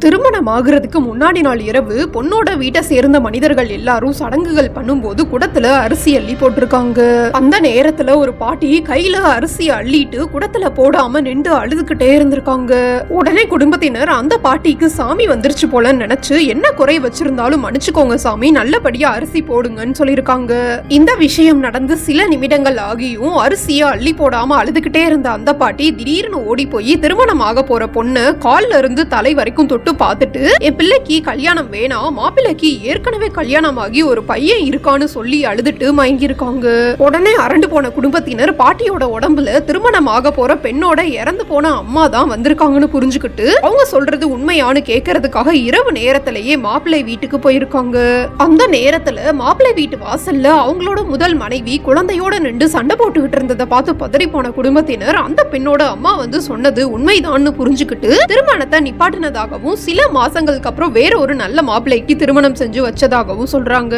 திருமணம் ஆகுறதுக்கு முன்னாடி நாள் இரவு பொண்ணோட வீட்டை சேர்ந்த மனிதர்கள் எல்லாரும் சடங்குகள் பண்ணும்போது குடத்துல அரிசி அள்ளி போட்டிருக்காங்க. அந்த நேரத்துல ஒரு பாட்டி கையில அரிசி அள்ளிட்டு குடத்துல போடாம நின்று அழுதுகிட்டே இருந்திருக்காங்க. உடனே குடும்பத்தினர் அந்த பாட்டிக்கு சாமி வந்துருச்சு போல நினைச்சு என்ன குறை வச்சிருந்தாலும் மன்னிச்சுக்கோங்க சாமி, நல்லபடியா அரிசி போடுங்கன்னு சொல்லிருக்காங்க. இந்த விஷயம் நடந்து சில நிமிடங்கள் ஆகியும் அரிசிய அள்ளி போடாம அழுதுகிட்டே இருந்த அந்த பாட்டி திடீர்னு ஓடி போய் திருமணம் ஆக போற பொண்ணு கால்ல இருந்து தலை வரைக்கும் தொட்டு பார்த்துட்டு, என் பிள்ளைக்கு கல்யாணம் வேணாம், மாப்பிள்ளைக்கு ஏற்கனவே கல்யாணம் ஆகி ஒரு பையன் இருக்கான்னு சொல்லி அழுதுட்டு மயங்கி இருக்காங்க. உடனே அரண்டு போன குடும்பத்தினர் பாட்டியோட உடம்புல திருமணம் ஆக போற பெண்ணோட இறந்து போன அம்மா தான் வந்திருக்காங்கன்னு புரிஞ்சுக்கிட்டு அவங்க சொல்றது உண்மையானு கேட்கறதுக்காக இரவு நேரத்திலேயே மாப்பிள்ளை வீட்டுக்கு போயிருக்காங்க. அந்த நேரத்துல மாப்பிள்ளை வீட்டு வாசல்ல அவங்களோட முதல் மனைவி குழந்தையோட நின்று சண்டை போட்டுக்கிட்டு இருந்ததை பார்த்து பதறி போன குடும்பத்தினர் அந்த பெண்ணோட அம்மா வந்து சொன்னது உண்மைதான்னு புரிஞ்சுக்கிட்டு திருமணத்தை நிப்பாட்டினதாகவும் சில மாசங்களுக்கு அப்புறம் வேற ஒரு நல்ல மாப்பிள்ளைக்கு திருமணம் செஞ்சு வச்சதாகவும் சொல்றாங்க.